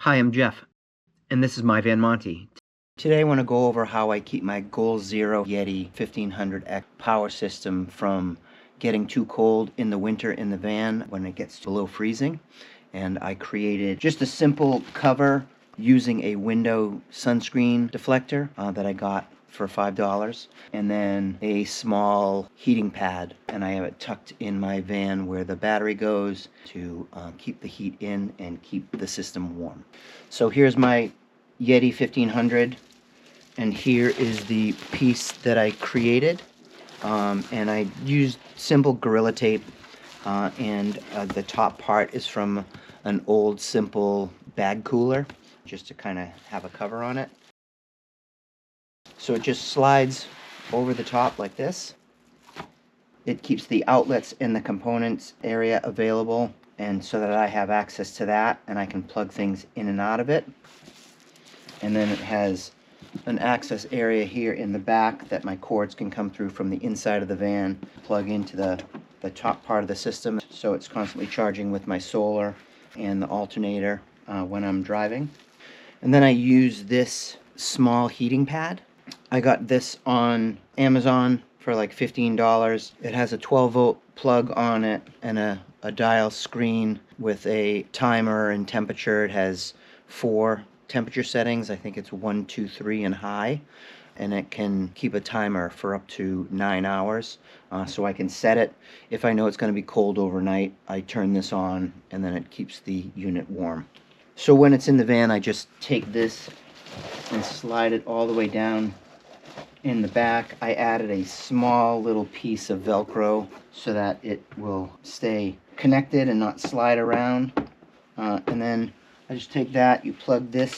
Hi, I'm Jeff, and this is MyVanMonty. Today I want to go over how I keep my Goal Zero Yeti 1500X power system from getting too cold in the winter in the van when it gets below freezing. And I created just a simple cover using a window sunscreen deflector that I got for $5, and then a small heating pad, and I have it tucked in my van where the battery goes to keep the heat in and keep the system warm. So here's my Yeti 1500, and here is the piece that I created, and I used simple Gorilla Tape, and the top part is from an old simple bag cooler, just to kind of have a cover on it. So it just slides over the top like this. It keeps the outlets in the components area available, and so that I have access to that and I can plug things in and out of it. And then it has an access area here in the back that my cords can come through from the inside of the van, plug into the top part of the system, so it's constantly charging with my solar and the alternator when I'm driving. And then I use this small heating pad. I got this on Amazon for like $15. It has a 12-volt plug on it and a dial screen with a timer and temperature. It has 4 temperature settings. I think it's 1, 2, 3 and high. And it can keep a timer for up to 9 hours. So I can set it. If I know it's going to be cold overnight, I turn this on and then it keeps the unit warm. So when it's in the van, I just take this and slide it all the way down in the back. I added a small little piece of Velcro so that it will stay connected and not slide around. And then I just take that, you plug this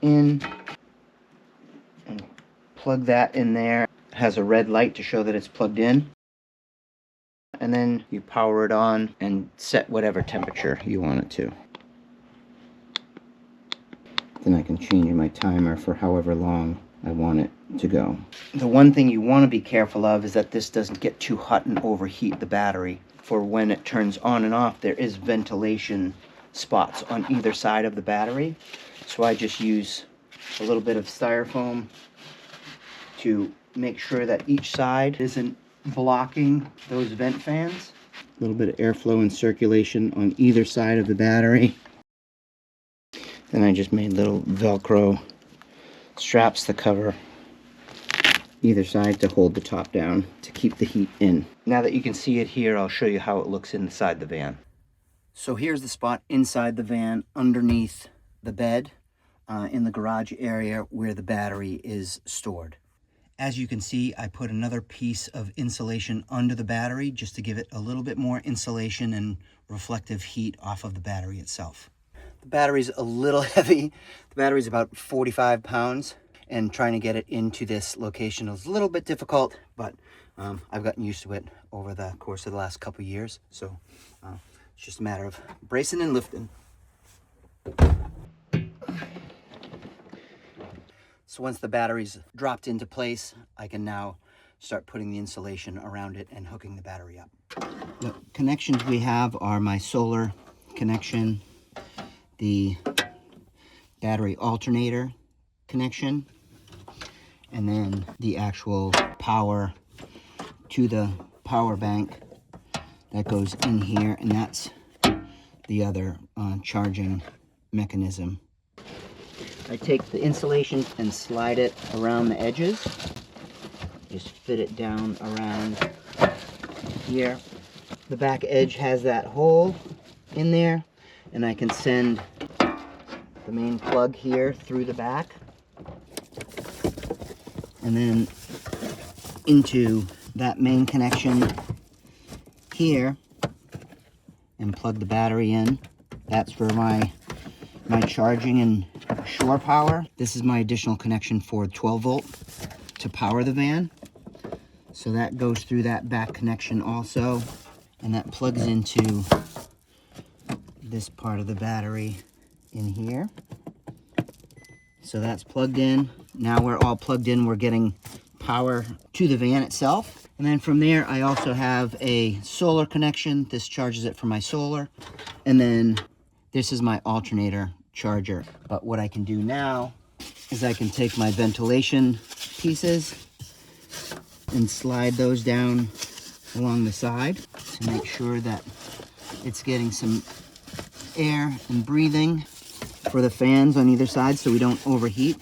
in and plug that in there. It has a red light to show that it's plugged in. And then you power it on and set whatever temperature you want it to. Then I can change my timer for however long I want it to go. The one thing you want to be careful of is that this doesn't get too hot and overheat the battery. For when it turns on and off, there is ventilation spots on either side of the battery. So I just use a little bit of styrofoam to make sure that each side isn't blocking those vent fans. A little bit of airflow and circulation on either side of the battery. Then I just made little Velcro straps to cover either side to hold the top down to keep the heat in. Now that you can see it here, I'll show you how it looks inside the van. So here's the spot inside the van underneath the bed in the garage area where the battery is stored. As you can see, I put another piece of insulation under the battery just to give it a little bit more insulation and reflective heat off of the battery itself. The battery's a little heavy. The battery's about 45 pounds, and trying to get it into this location is a little bit difficult, but I've gotten used to it over the course of the last couple years. So it's just a matter of bracing and lifting. So once the battery's dropped into place, I can now start putting the insulation around it and hooking the battery up. The connections we have are my solar connection, the battery alternator connection, and then the actual power to the power bank that goes in here, and that's the other charging mechanism. I take the insulation and slide it around the edges, just fit it down around here. The back edge has that hole in there, and I can send the main plug here through the back and then into that main connection here and plug the battery in. That's for my charging and shore power. This is my additional connection for 12 volt to power the van. So that goes through that back connection also, and that plugs into this part of the battery in here. So that's plugged in. Now we're all plugged in. We're getting power to the van itself. And then from there, I also have a solar connection. This charges it for my solar. And then This is my alternator charger. But what I can do now is I can take my ventilation pieces and slide those down along the side to make sure that it's getting some air and breathing for the fans on either side so we don't overheat,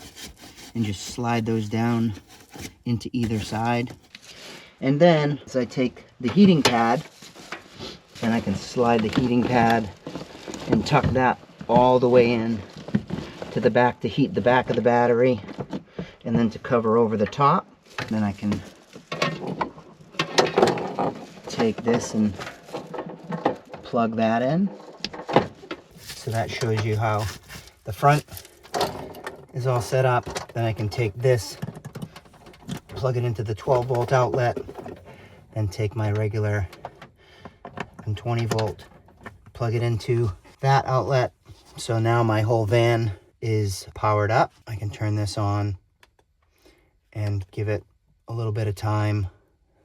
and just slide those down into either side. And then as I take the heating pad, and I can slide the heating pad and tuck that all the way in to the back to heat the back of the battery, and then to cover over the top. Then I can take this and plug that in. So that shows you how the front is all set up. Then I can take this, plug it into the 12-volt outlet, and take my regular 20-volt, plug it into that outlet. So now my whole van is powered up. I can turn this on and give it a little bit of time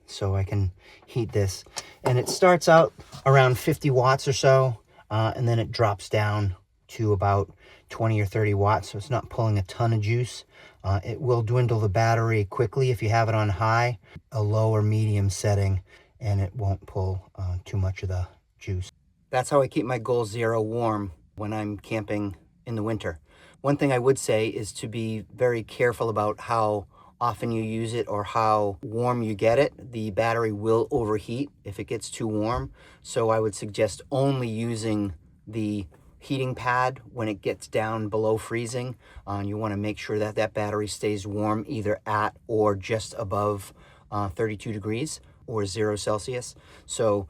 so I can heat this. And it starts out around 50 watts or so, and then it drops down to about 20 or 30 watts, so it's not pulling a ton of juice. It will dwindle the battery quickly if you have it on high, a low or medium setting, and it won't pull too much of the juice. That's how I keep my Goal Zero warm when I'm camping in the winter. One thing I would say is to be very careful about how often you use it or how warm you get it. The battery will overheat if it gets too warm. So I would suggest only using the heating pad when it gets down below freezing. You want to make sure that that battery stays warm either at or just above 32 degrees or 0 Celsius. So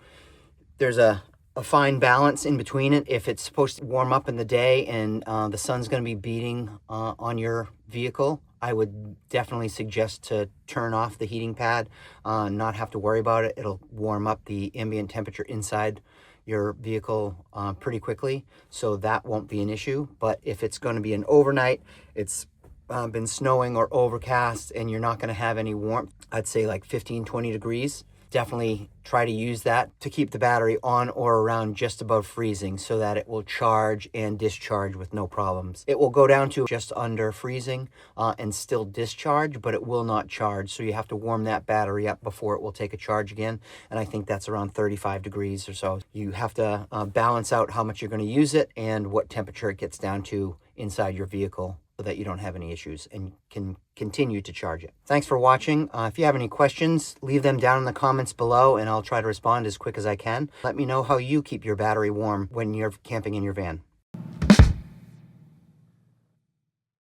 there's a fine balance in between it. If it's supposed to warm up in the day and the sun's going to be beating on your vehicle, I would definitely suggest to turn off the heating pad, not have to worry about it. It'll warm up the ambient temperature inside your vehicle pretty quickly, so that won't be an issue. But if it's going to be an overnight, it's been snowing or overcast, and you're not going to have any warmth, I'd say like 15-20 degrees, definitely try to use that to keep the battery on or around just above freezing so that it will charge and discharge with no problems. It will go down to just under freezing and still discharge, but it will not charge. So you have to warm that battery up before it will take a charge again. And I think that's around 35 degrees or so. You have to balance out how much you're going to use it and what temperature it gets down to inside your vehicle, so that you don't have any issues and can continue to charge it. Thanks for watching. If you have any questions, leave them down in the comments below and I'll try to respond as quick as I can. Let me know how you keep your battery warm when you're camping in your van.